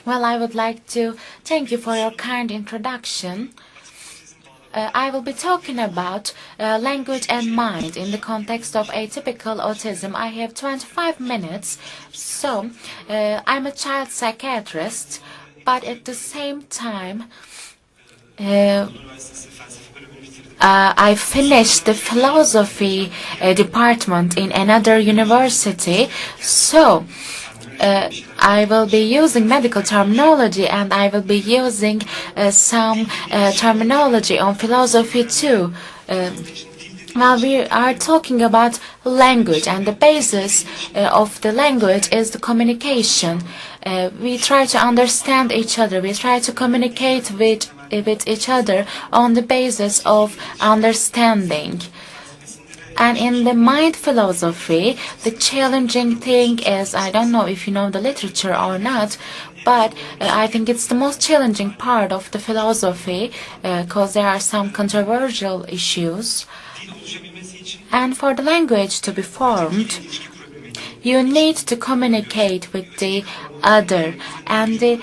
Well, I would like to thank you for your kind introduction. I will be talking about language and mind in the context of atypical autism. I have 25 minutes, so I'm a child psychiatrist, but at the same time, I finished the philosophy department in another university, so I will be using medical terminology, and I will be using some terminology on philosophy too. Well, we are talking about language, and the basis of the language is the communication. We try to understand each other. We try to communicate with each other on the basis of understanding. And in the mind philosophy, the challenging thing is, I don't know if you know the literature or not, but I think it's the most challenging part of the philosophy because there are some controversial issues. And for the language to be formed, you need to communicate with the other, and the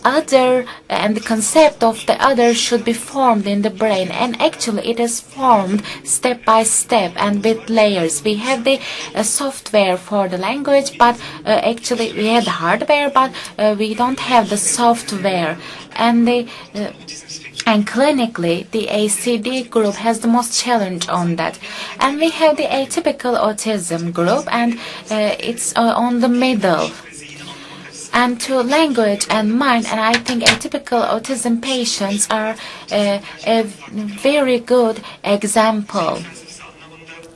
other and the concept of the other should be formed in the brain, and actually it is formed step by step and with layers. We have the software for the language, but actually we have the hardware, but we don't have the software. And clinically, the ACD group has the most challenge on that. And we have the atypical autism group, and it's on the middle. And to language and mind, and I think atypical autism patients are a very good example.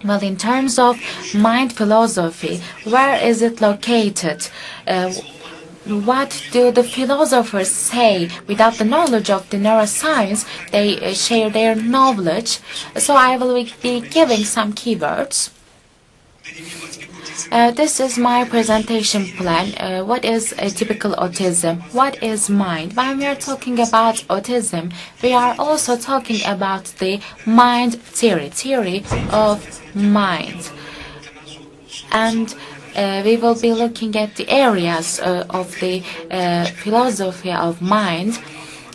Well, in terms of mind philosophy, where is it located? What do the philosophers say? Without the knowledge of the neuroscience, they share their knowledge. So I will be giving some keywords. This is my presentation plan. What is atypical autism? What is mind? When we are talking about autism, we are also talking about the mind theory of mind. And we will be looking at the areas of the philosophy of mind,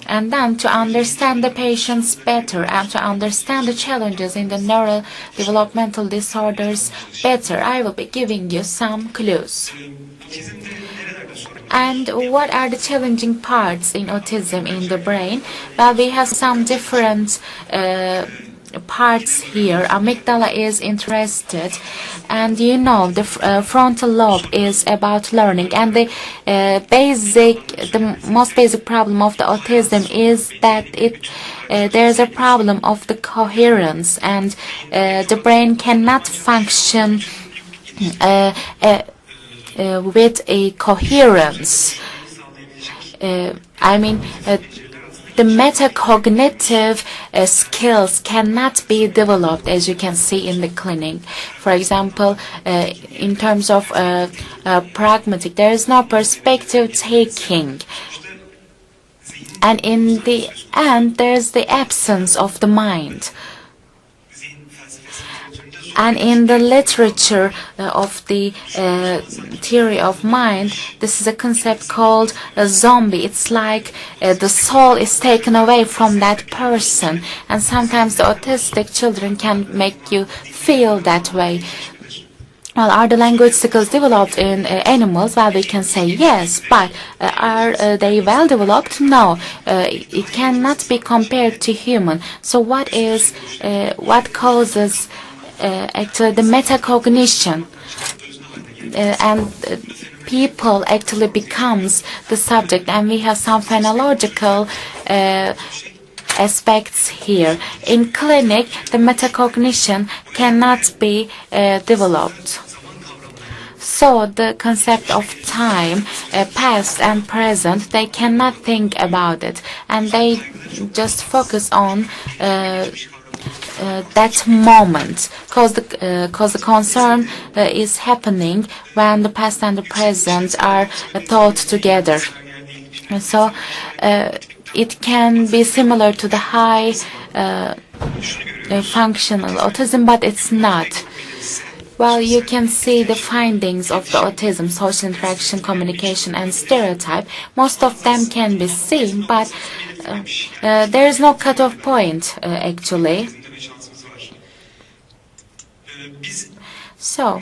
and then to understand the patients better and to understand the challenges in the neurodevelopmental disorders better, I will be giving you some clues. And what are the challenging parts in autism in the brain? Well, we have some different parts here. Amygdala is interested, and you know the frontal lobe is about learning, and the most basic problem of the autism is that there's a problem of the coherence, and the brain cannot function with a coherence. The metacognitive skills cannot be developed, as you can see in the clinic. For example, in terms of pragmatic, there is no perspective taking. And in the end, there's the absence of the mind. And in the literature of the theory of mind, this is a concept called a zombie. It's like the soul is taken away from that person. And sometimes the autistic children can make you feel that way. Well, are the language skills developed in animals? Well, we can say yes, but are they well developed? No, it cannot be compared to human. So what causes actually the metacognition, and people actually becomes the subject, and we have some phenological aspects here. In clinic, the metacognition cannot be developed. So the concept of time, past and present, they cannot think about it, and they just focus on that moment, because the concern is happening when the past and the present are thought together. And so it can be similar to the high functional autism, but it's not. Well, you can see the findings of the autism, social interaction, communication, and stereotype. Most of them can be seen, but there is no cutoff point, actually. So,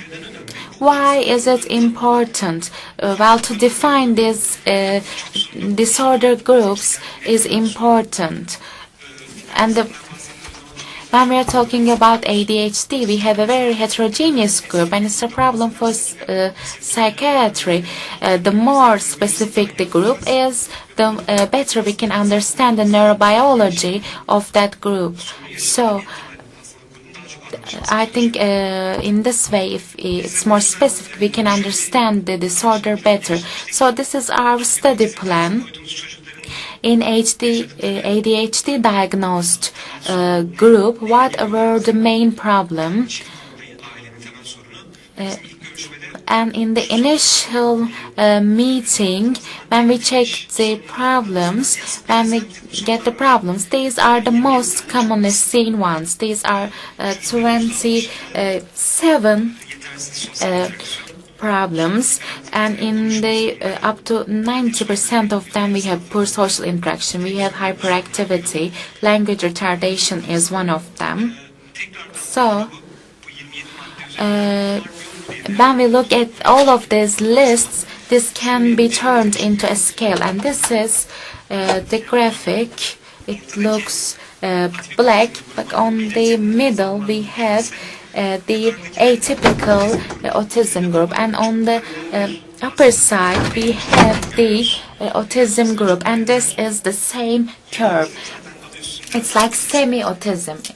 why is it important? Well, to define these disorder groups is important. And when we are talking about ADHD, we have a very heterogeneous group, and it's a problem for psychiatry. The more specific the group is, the better we can understand the neurobiology of that group. So, I think in this way, if it's more specific, we can understand the disorder better. So this is our study plan. In ADHD diagnosed group, what were the main problems? And in the initial meeting, when we check the problems, when we get the problems, these are the most commonly seen ones. These are 27 problems, and in the up to 90% of them we have poor social interaction, we have hyperactivity, language retardation is one of them. So when we look at all of these lists, this can be turned into a scale, and this is the graphic. It looks black, but on the middle we have the atypical autism group, and on the upper side we have the autism group, and this is the same curve. It's like semi-autism,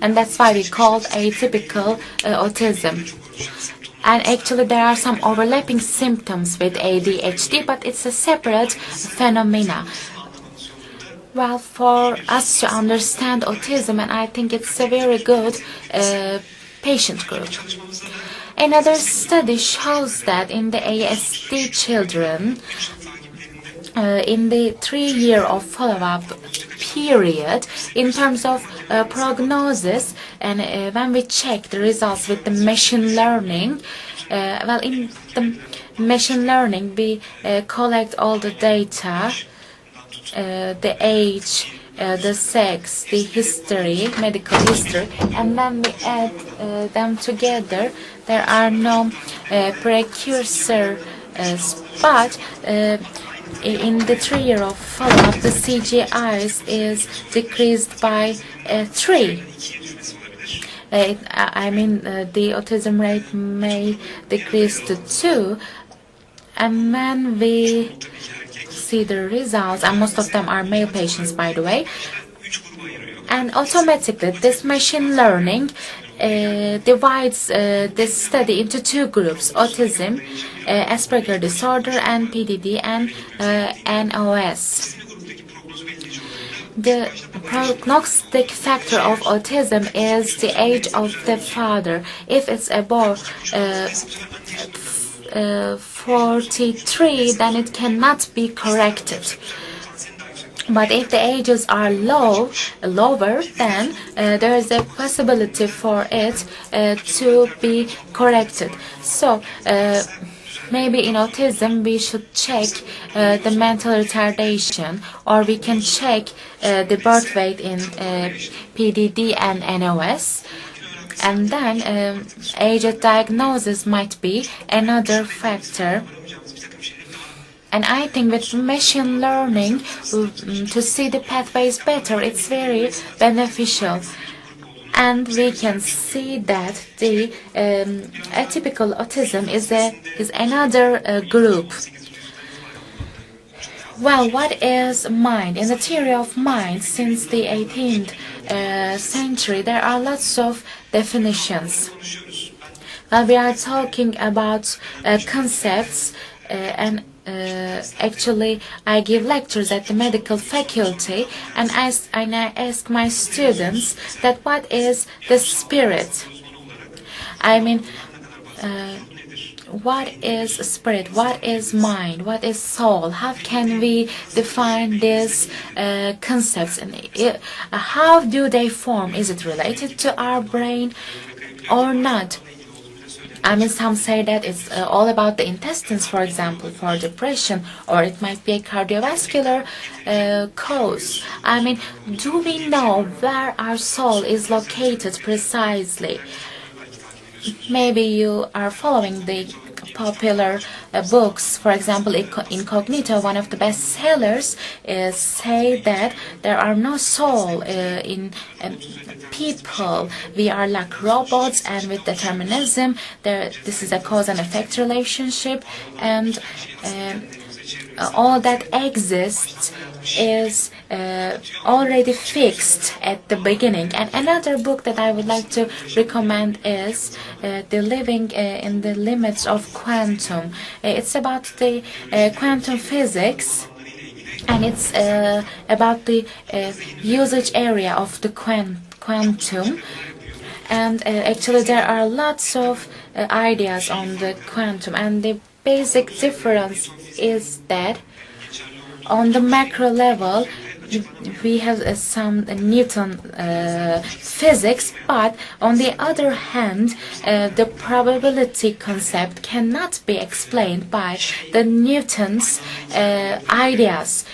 and that's why we call atypical autism. And actually there are some overlapping symptoms with ADHD, but it's a separate phenomena. Well, for us to understand autism, and I think it's a very good patient group. Another study shows that in the ASD children, in the 3-year of follow-up period, in terms of prognosis, and when we check the results with the machine learning, well, in the machine learning we collect all the data, the age, the sex, the history, medical history, and then we add them together. There are no precursor, but in the 3-year of follow-up, the CGIs is decreased by 3. I mean, the autism rate may decrease to 2, and when we see the results, and most of them are male patients, by the way, and automatically this machine learning divides this study into 2 groups: autism, Asperger disorder, and PDD and NOS. The prognostic factor of autism is the age of the father. If it's above 43, then it cannot be corrected. But if the ages are lower, then there is a possibility for it to be corrected. So maybe in autism we should check the mental retardation, or we can check the birth weight in PDD and NOS. And then age of diagnosis might be another factor. And I think with machine learning, to see the pathways better, it's very beneficial. And we can see that the atypical autism is another group. Well, what is mind? In the theory of mind, since the 18th century, there are lots of definitions. Well, we are talking about concepts, and actually I give lectures at the medical faculty, and I ask my students that what is the spirit? I mean, what is spirit? What is mind? What is soul? How can we define these concepts, and how do they form? Is it related to our brain or not? I mean, some say that it's all about the intestines, for example, for depression, or it might be a cardiovascular cause. I mean, do we know where our soul is located precisely? Maybe you are following the popular books. For example, Incognito, one of the best sellers, say that there are no soul in people. We are like robots, and with determinism, this is a cause and effect relationship, and all that exists is already fixed at the beginning. And another book that I would like to recommend is The Living in the Limits of Quantum. It's about the quantum physics, and it's about the usage area of the quantum. And actually there are lots of ideas on the quantum, and the basic difference is that on the macro level we have some Newton physics, but on the other hand the probability concept cannot be explained by the Newton's ideas.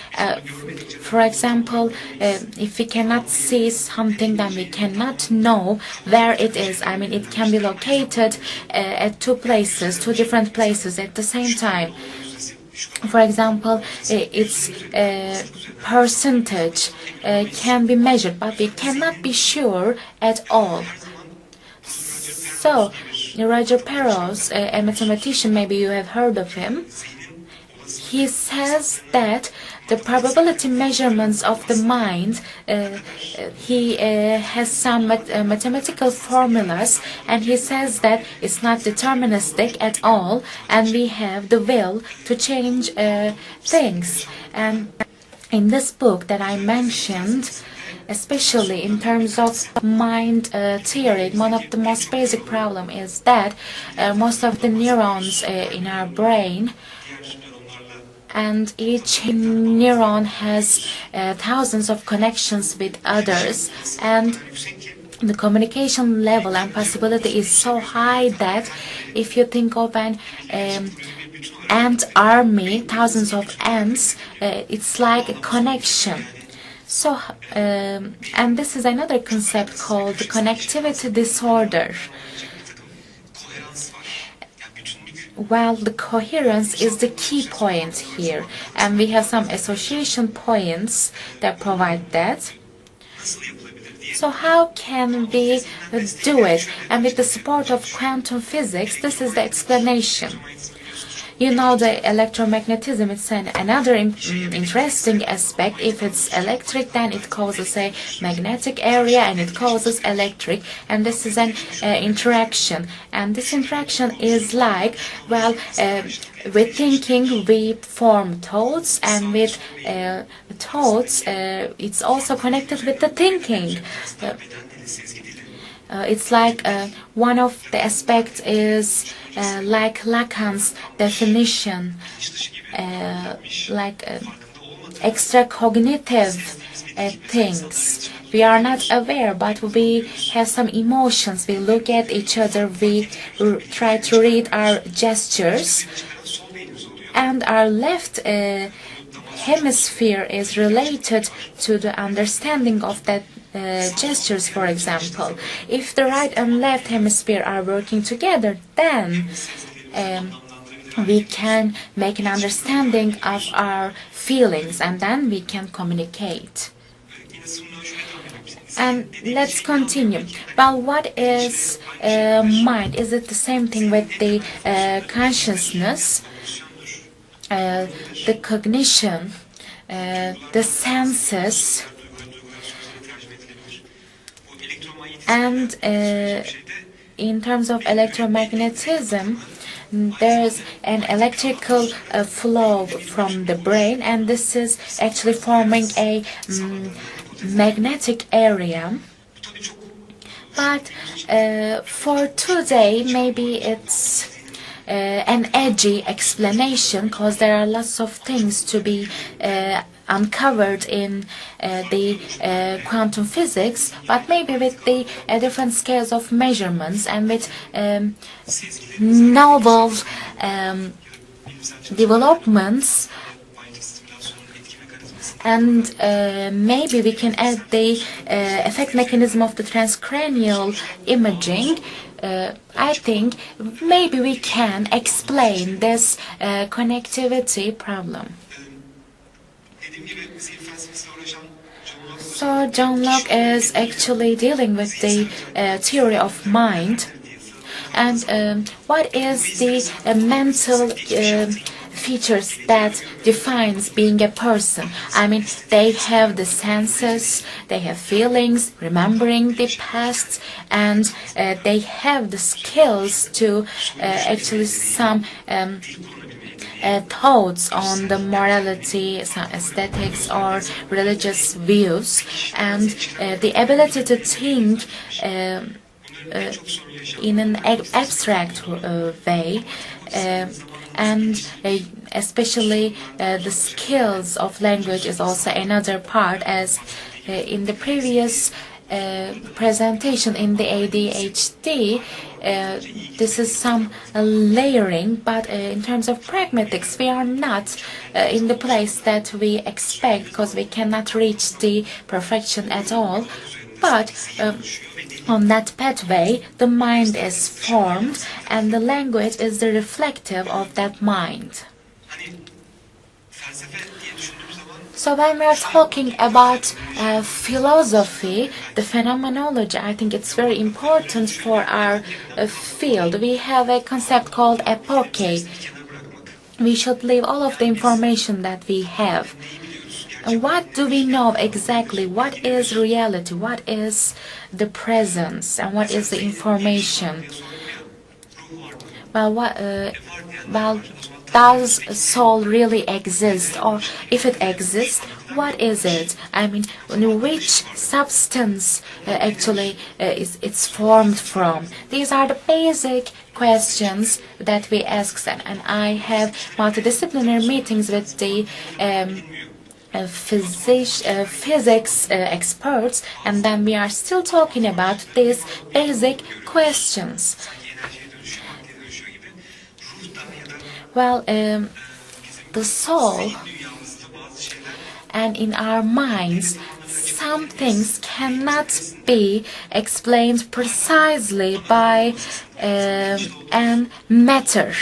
For example, if we cannot see something, then we cannot know where it is. I mean, it can be located at two different places at the same time. For example, its percentage can be measured, but we cannot be sure at all. So, Roger Penrose, a mathematician, maybe you have heard of him, he says that the probability measurements of the mind, he has some mathematical formulas, and he says that it's not deterministic at all, and we have the will to change things. And in this book that I mentioned, especially in terms of mind theory, one of the most basic problem is that most of the neurons in our brain, and each neuron has thousands of connections with others, and the communication level and possibility is so high that if you think of an ant army, thousands of ants, it's like a connection. So, and this is another concept called the connectivity disorder. Well, the coherence is the key point here, and we have some association points that provide that. So how can we do it? And with the support of quantum physics, this is the explanation. You know, the electromagnetism, it's another interesting aspect. If it's electric, then it causes a magnetic area, and it causes electric, and this is an interaction. And this interaction is like, well, with thinking we form thoughts, and with thoughts it's also connected with the thinking. It's like one of the aspects is like Lacan's definition, like extra cognitive things. We are not aware, but we have some emotions. We look at each other, we try to read our gestures, and our left hemisphere is related to the understanding of that gestures. For example, if the right and left hemisphere are working together, then we can make an understanding of our feelings, and then we can communicate. And let's continue. Well, what is mind? Is it the same thing with the consciousness, the cognition, the senses? And in terms of electromagnetism, there's an electrical flow from the brain, and this is actually forming a magnetic area. But for today, maybe it's an edgy explanation, because there are lots of things to be uncovered in the quantum physics, but maybe with the different scales of measurements and with novel developments. And maybe we can add the effect mechanism of the transcranial imaging. I think maybe we can explain this connectivity problem. So John Locke is actually dealing with the theory of mind. And what is the mental features that defines being a person? I mean, they have the senses, they have feelings, remembering the past, and they have the skills to actually some thoughts on the morality, some aesthetics or religious views, and the ability to think in an abstract way, and especially the skills of language is also another part, as in the previous presentation in the ADHD. This is some layering, but in terms of pragmatics, we are not in the place that we expect, because we cannot reach the perfection at all. But on that pathway, the mind is formed, and the language is the reflective of that mind. So when we are talking about philosophy, the phenomenology, I think it's very important for our field. We have a concept called epoche. We should leave all of the information that we have. And what do we know exactly? What is reality? What is the presence? And what is the information? Well, does soul really exist? Or if it exists, what is it? I mean, which substance actually it's formed from? These are the basic questions that we ask them. And I have multidisciplinary meetings with the physics experts, and then we are still talking about these basic questions. Well, the soul and in our minds, some things cannot be explained precisely by matter.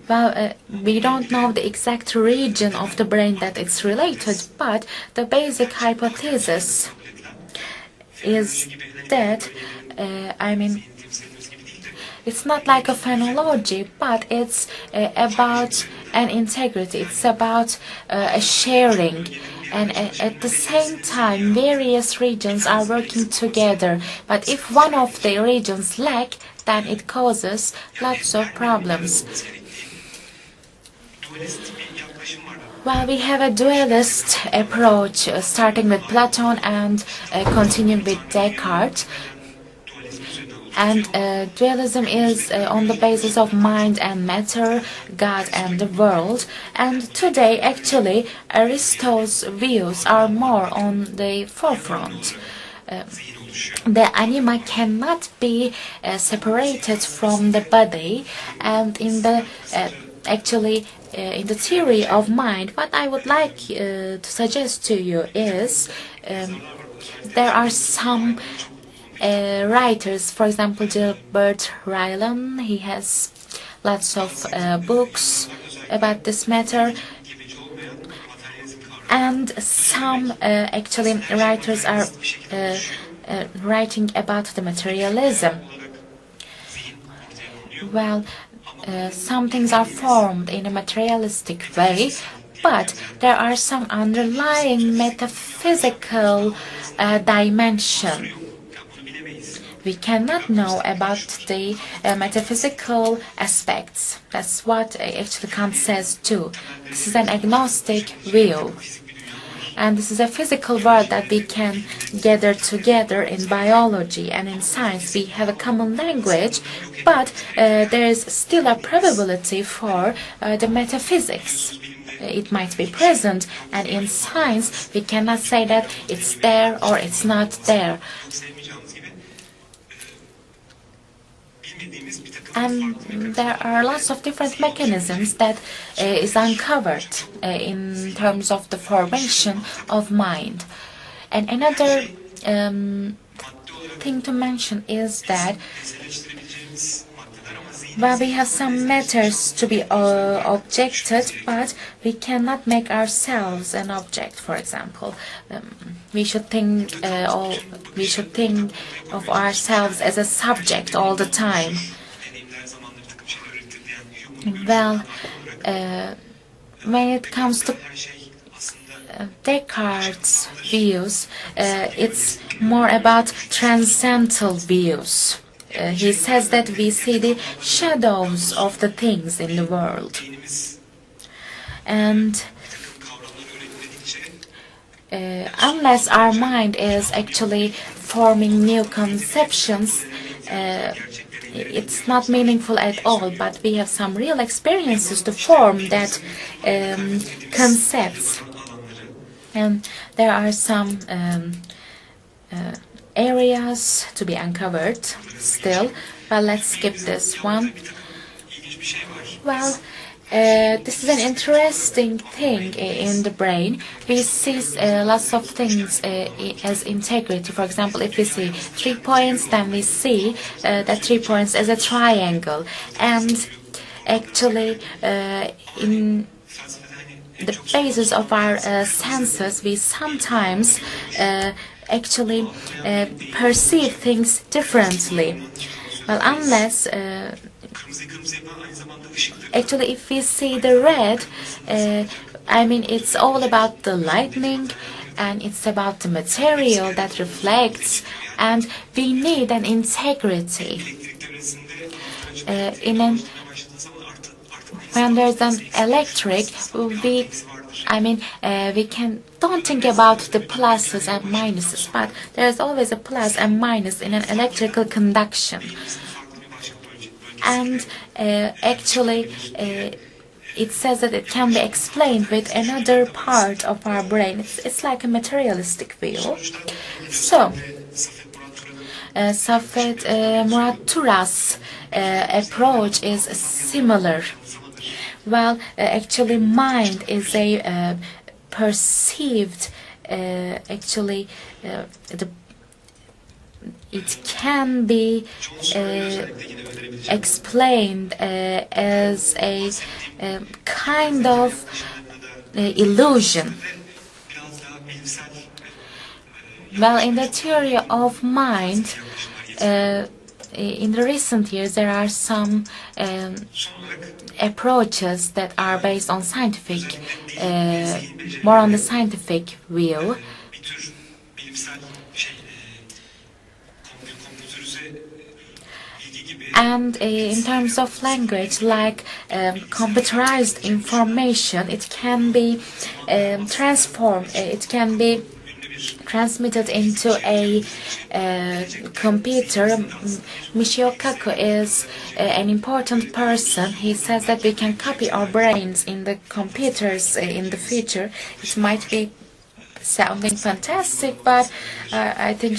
Well, we don't know the exact region of the brain that it's related, but the basic hypothesis is that, it's not like a phenology, but it's about an integrity. It's about a sharing. And at the same time, various regions are working together. But if one of the regions lack, then it causes lots of problems. Well, we have a dualist approach, starting with Plato and continuing with Descartes. And dualism is on the basis of mind and matter, God and the world. And today, actually, Aristotle's views are more on the forefront. The anima cannot be separated from the body, and in the in the theory of mind, what I would like to suggest to you is there are some writers, for example, Gilbert Rylance. He has lots of books about this matter, and some writers are writing about the materialism. Well, some things are formed in a materialistic way, but there are some underlying metaphysical dimension. We cannot know about the metaphysical aspects. That's what actually Kant says too. This is an agnostic view. And this is a physical world that we can gather together in biology and in science. We have a common language, but there is still a probability for the metaphysics. it might be present, and in science we cannot say that it's there or it's not there. And there are lots of different mechanisms that is uncovered in terms of the formation of mind. And another thing to mention is that well, we have some matters to be objected, but we cannot make ourselves an object. For example, we should think of ourselves as a subject all the time. Well, when it comes to Descartes' views, it's more about transcendental views. He says that we see the shadows of the things in the world. And unless our mind is actually forming new conceptions, it's not meaningful at all, but we have some real experiences to form that concepts. And there are some areas to be uncovered still. Well, let's skip this one. Well, this is an interesting thing in the brain. We see lots of things as integrity. For example, if we see 3 points, then we see that 3 points as a triangle. And actually, in the basis of our senses, we sometimes actually perceive things differently. Well, unless actually if we see the red, I mean, it's all about the lightning, and it's about the material that reflects, and we need an integrity. When there's an electric, we don't think about the pluses and minuses, but there's always a plus and minus in an electrical conduction. And actually, it says that it can be explained with another part of our brain. It's like a materialistic view. So, Safet Murat Tura's approach is similar. Well, actually, mind is a perceived, it can be explained as a kind of illusion. Well, in the theory of mind, in the recent years, there are some approaches that are based on scientific, more on the scientific view. And in terms of language, like computerized information, it can be transformed, it can be transmitted into a computer. Michio Kaku is an important person. He says that we can copy our brains in the computers in the future. It might be sounding fantastic, but I think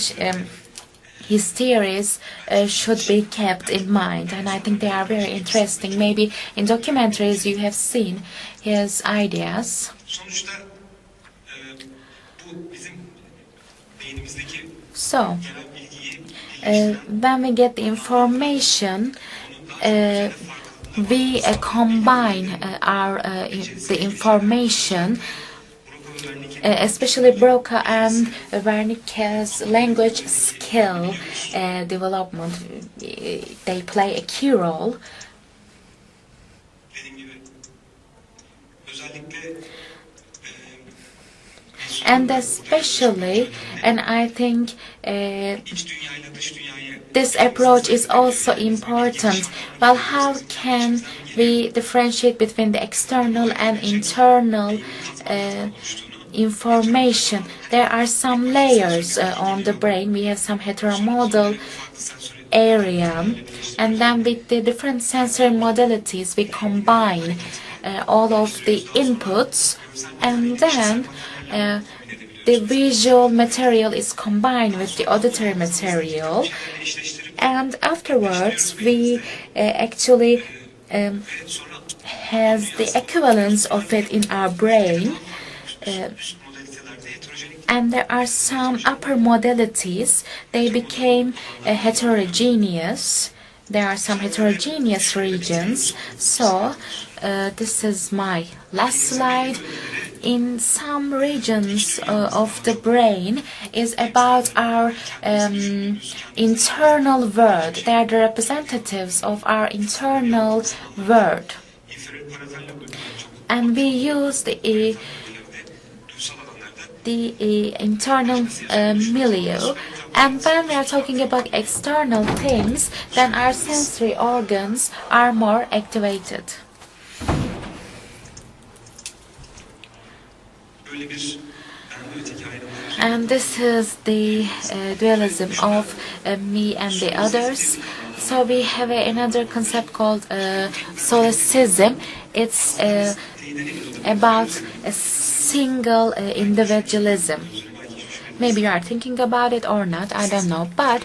his theories should be kept in mind, and I think they are very interesting. Maybe in documentaries you have seen his ideas. So, when we get the information, we combine the information, especially Broca and Wernicke's language skill development. They play a key role. And especially, and I think this approach is also important. Well, how can we differentiate between the external and internal information? There are some layers on the brain. We have some heteromodal area, and then with the different sensory modalities we combine all of the inputs, and then the visual material is combined with the auditory material, and afterwards we actually has the equivalence of it in our brain. And there are some upper modalities. They became heterogeneous. There are some heterogeneous regions. So this is my last slide. In some regions of the brain is about our internal world. They are the representatives of our internal world. And we use the internal milieu. And when we are talking about external things, then our sensory organs are more activated. And this is the dualism of me and the others. So we have another concept called solipsism. It's about a single individualism. Maybe you are thinking about it or not, I don't know. But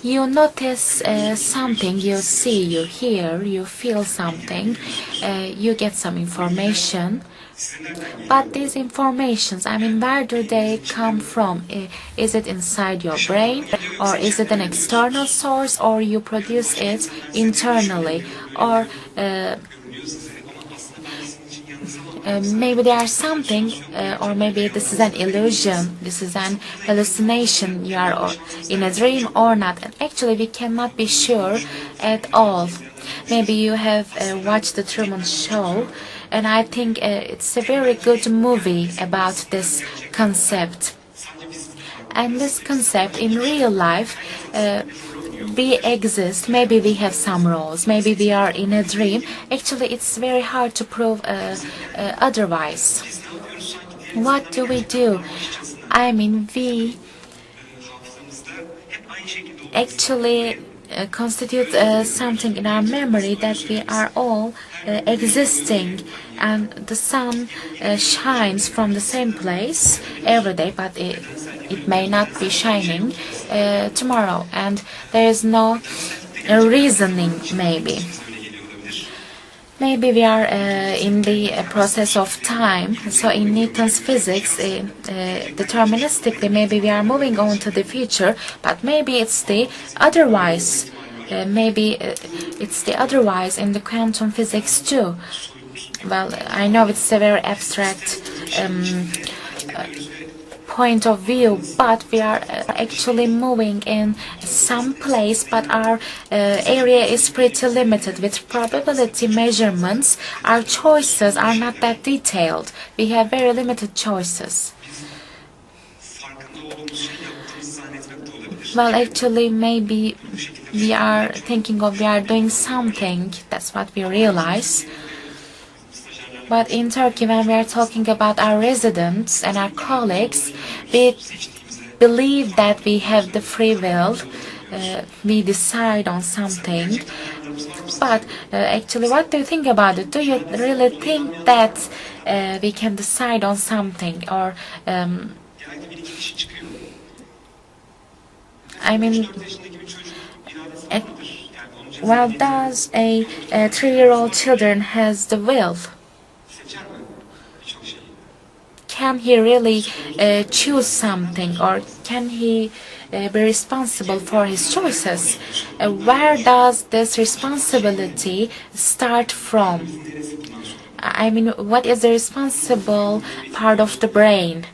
you notice something, you see, you hear, you feel something, you get some information. But these informations, I mean, where do they come from? Is it inside your brain, or is it an external source, or you produce it internally, or maybe there is something, or maybe this is an illusion, this is an hallucination, you are in a dream or not. And actually we cannot be sure at all. Maybe you have watched the Truman Show, and I think it's a very good movie about this concept. And this concept in real life, we exist, maybe we have some roles, maybe we are in a dream. Actually, it's very hard to prove otherwise. What do? I mean, we actually constitute something in our memory that we are all existing, and the sun shines from the same place every day, but it may not be shining tomorrow, and there is no reasoning. Maybe we are in the process of time. So in Newton's physics, deterministically, maybe we are moving on to the future, but maybe it's the otherwise. Maybe it's the otherwise in the quantum physics too. Well, I know it's a very abstract point of view, but we are actually moving in some place, but our area is pretty limited. With probability measurements, our choices are not that detailed. We have very limited choices. Well, actually, maybe we are thinking of we are doing something. That's what we realize. But in Turkey, when we are talking about our residents and our colleagues, we believe that we have the free will. We decide on something. But actually, what do you think about it? Do you really think that we can decide on something? Or I mean, well, does a 3-year-old children has the will? Can he really choose something, or can he be responsible for his choices? Where does this responsibility start from? I mean, what is the responsible part of the brain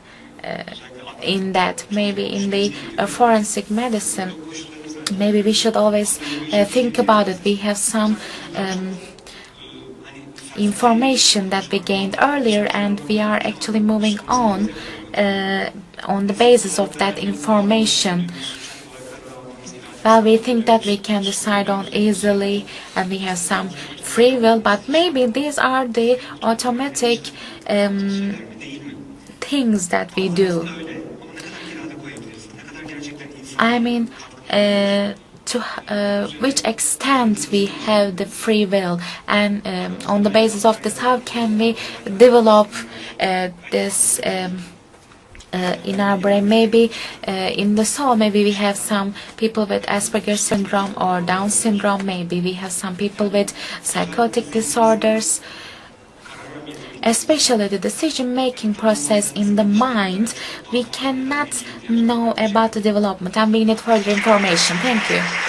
in that? Maybe in the forensic medicine, maybe we should always think about it. We have some information that we gained earlier, and we are actually moving on the basis of that information. Well, we think that we can decide on easily, and we have some free will, but maybe these are the automatic things that we do. I mean, to which extent we have the free will, and on the basis of this, how can we develop this in our brain. Maybe in the soul, maybe we have some people with Asperger's syndrome or Down syndrome. Maybe we have some people with psychotic disorders. Especially the decision-making process in the mind, we cannot know about the development, and we need further information. Thank you.